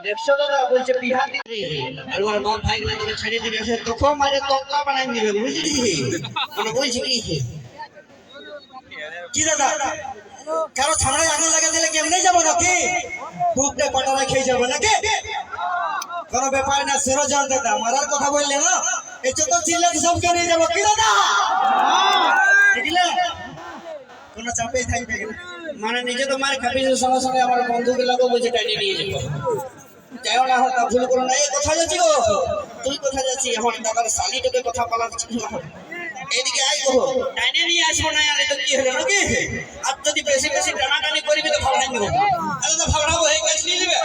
দেখছো দাদা বলছে বিহার আর ওর বাপ ভাই গুলো ছেড়ে দিলে সে তোকে মারে তকলা বানাই দিবে বুঝলি মানে বলছি কি কি দাদা কারো ছাড়াই আগুন লাগা দিলে কেমনে যাবো নাকি বুকটা পাটারা খেয়ে যাবো নাকি কোনো ব্যাপার না সেরো জান দাদা মারার কথা বললে না এই যত চিল্লাতে সবকে নিয়ে যাবো কি দাদা বুঝলে কোনো চাপেই থাকবে মানে নিজে তো মার খাবি সঙ্গে সঙ্গে আমার বন্ধুকে লাগো বলছে টাইনে নিয়ে যাবো যাও না হতা ভুল করো না এই কোথায় যাচ্ছি গো তুই কোথায় যাচ্ছি এখন দাদার শালিটাকে কথা বলাচ্ছি এদিকে আই গো টাইনে নিয়ে আসবো না আরে তো কি হলো নাকি আর যদি বেশি বেশি টানাটানি করবি তো ভাবলাই নিব আরে তো ভাবলাবো এই গাছ নিয়ে নেবে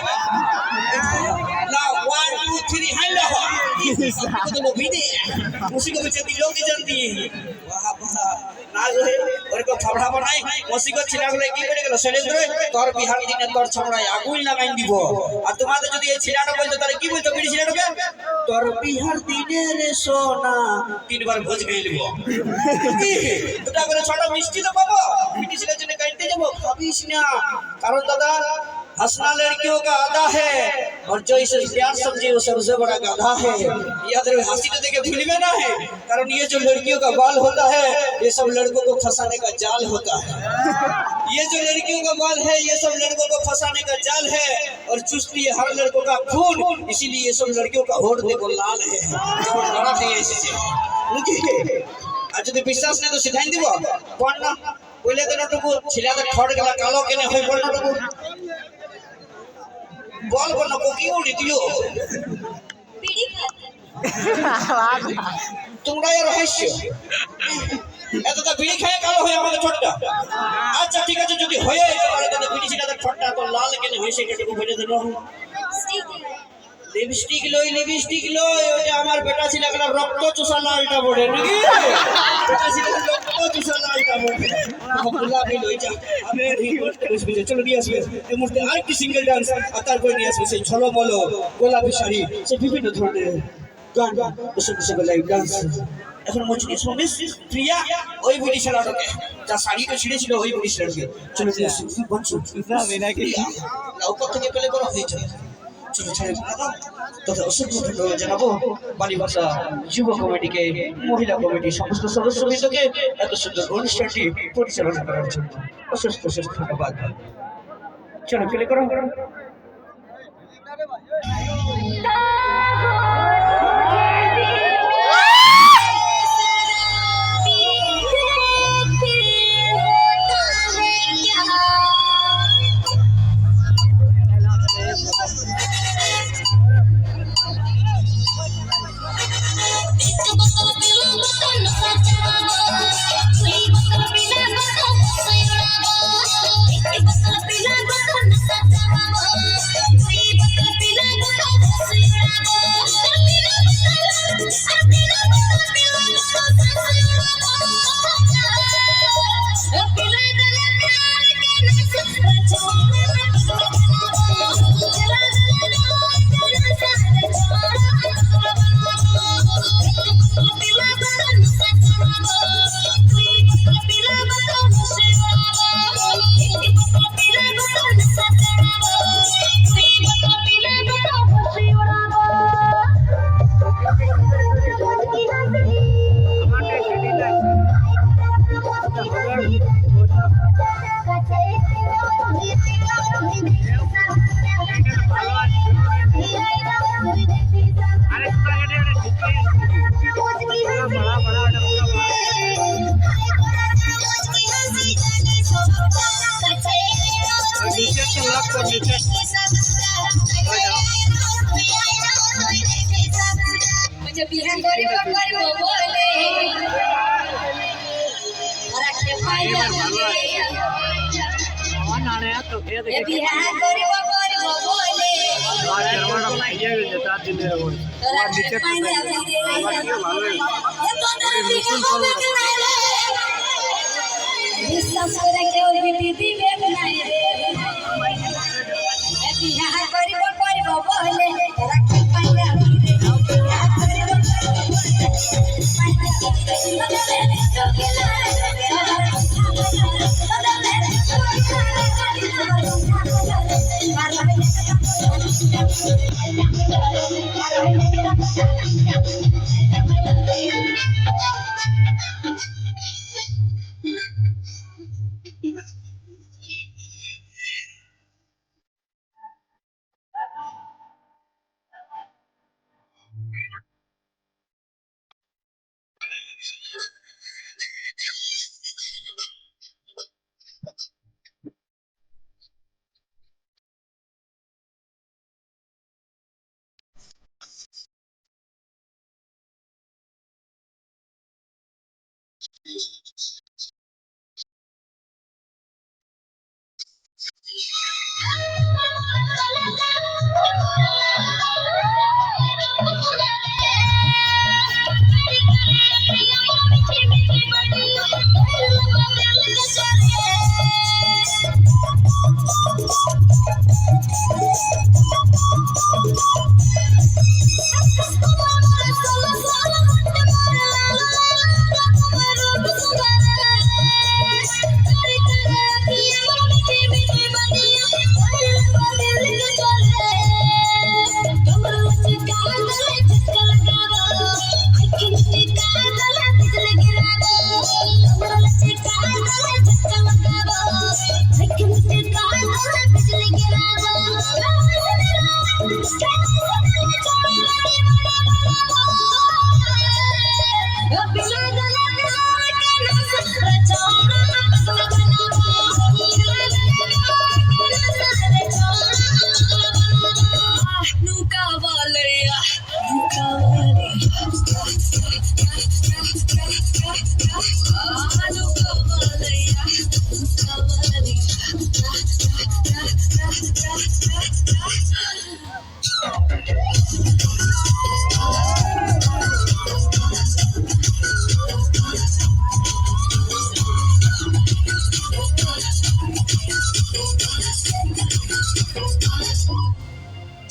না 1 2 3 হাইলা হয় तो वो भी नहीं उसी को बच्चे दिलों की जानती है वाह वाह ना जो है और को छबड़ा बनाई उसी को छिला गले की করে গেল শৈলেন্দ্র তোর বিহার দিনে তোর ছবড়ায় আগুন লাগাই দিব আর তোমাদের যদি এই ছিলাটা বলতো তাহলে কি বলতো বিড়ি ছিলাটাকে তোর বিহার দিনে রে সোনা তিনবার ভোজ খেয়ে নিব দুটা করে ছোট মিষ্টি তো পাবো বিড়ি ছিলার জন্য কাটতে যাব ভাবিস না কারণ দাদা हंसना लड़कियों का आधा है और जो इसे प्यार समझे वो सबसे बड़ा गाधा है याद रहे हंसी तो देखे भूल में ना है कारण ये जो लड़कियों का बाल होता है ये सब लड़कों को फंसाने का जाल होता है ये जो लड़कियों का बाल है ये सब लड़कों को फंसाने का जाल है और चुस्ती है हर लड़कों का खून इसीलिए ये सब लड़कियों का होठ देखो लाल है बड़ा है ऐसे आज যদি বিশ্বাস নেই তো সিধাই দিব পড় না বলে তো নটুকু ছিলাতে ঠড় গেলা কালো কেনে হই পড় নটুকু বল বল को की उड़ी दियो बीड़ी खाते তোমরা এর রহস্য এতটা বিড়ি খেয়ে কালো হয়ে আমাদের ঠোঁটটা আচ্ছা ঠিক আছে যদি হয়ে তাহলে তো বিড়ি ছিটাতে ঠোঁটটা তো লাল কেন হয় সেটাকে বলে দেব লিপস্টিক লই ওটা আমার বেটা ছিল একটা রক্ত চোষা লালটা পড়ে নাকি বেটা ছিল রক্ত চোষা লালটা পড়ে গোলাপি লই যা আমি এই চলো নিয়ে আসবে এই মুহূর্তে আরেকটি সিঙ্গেল ডান্স আর তারপরে নিয়ে আসবে সেই ঝলমলো গোলাপি শাড়ি সেই বিভিন্ন ধরনের গান বসে লাইভ ডান্স এখন মজুরি শুনিস প্রিয়া ওই বুড়ি ছেলেটাকে যা শাড়িটা ছিঁড়েছিল ওই বুড়ি ছেলেটাকে চলো নিয়ে আসবে বঞ্চু নাকি লাউকা থেকে পেলে করা হয়েছে তথা অসংখ্য ধন্যবাদ জানাবো বাণী ভাষা যুব কমিটিকে মহিলা কমিটির সমস্ত সদস্যবৃন্দকে এত সুন্দর অনুষ্ঠানটি পরিচালনা করার জন্য অশেষ ধন্যবাদ চলো প্লে করো म्हणजे बिहान गरीब बोले राखे पाहिजे बिहान गरीब बोले राखे বিশ্বাস করে কেউ বিটি দিবে নাই রে বিহার করিব বলে রাখি পাইলে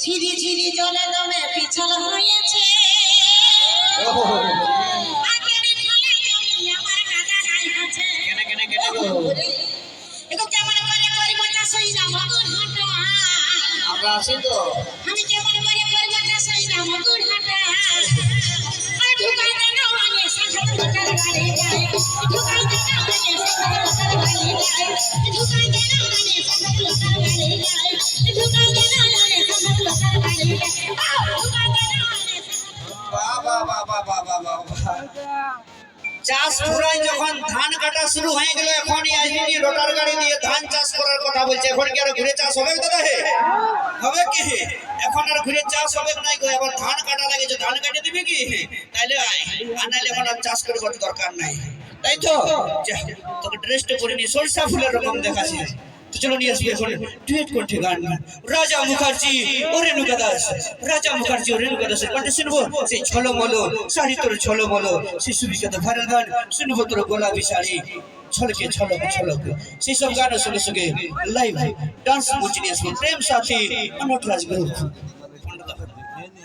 ঝিরি ঝিরি জলে দমে পিছল হয়েছে আগের ঢলে জমি আমার দাদা নাই আছে কেন কেন কেন এগো কেমন করে করিব চাষই না মগুর হাঁটা আমরা আছি তো আমি কেমন করে করিব চাষই না মগুর হাঁটা আর ঢুকাই দে না মানে সাথে ঢুকাই গাড়ি যায় ঢুকাই দে না মানে সাথে ঢুকাই গাড়ি যায় ঢুকাই দে না মানে সাথে ঢুকাই গাড়ি যায় ঢুকাই দে না মানে সাথে ঢুকাই গাড়ি যায় ঢুকাই দে না মানে চাষ পুরাই যখন ধান কাটা শুরু হয়ে গেল এখন আজকে রোটার গাড়ি দিয়ে ধান চাষ করার কথা বলছে এখন কি আর ঘুরে চাষ হবে দাদা হে হবে কি এখন আর ঘুরে চাষ হবে নাই গো আবার ধান কাটা লাগে যে ধান কেটে দিবে কি তাইলে আনাইলে এখন আর চাষ করবার দরকার নাই তাই তো তোকে ড্রেসটা করে নি সরষা ফুলের রকম দেখাচ্ছে তো চলো নিয়ে আসবি এখন ডুয়েট করতে গান রাজা মুখার্জি ও রেণুকা দাস রাজা মুখার্জি ও রেণুকা দাসের কণ্ঠে শুনবো সেই ছলমলো শাড়ি তোর ছলমলো সেই সুবিখ্যাত ভাইরাল গান শুনবো তোর গোলাপি শাড়ি ছলকে ছলক ছলক সেই সব গানের সঙ্গে সঙ্গে লাইভ ডান্স মঞ্চে নিয়ে আসবো প্রেম সাথী অনট রাজগুরু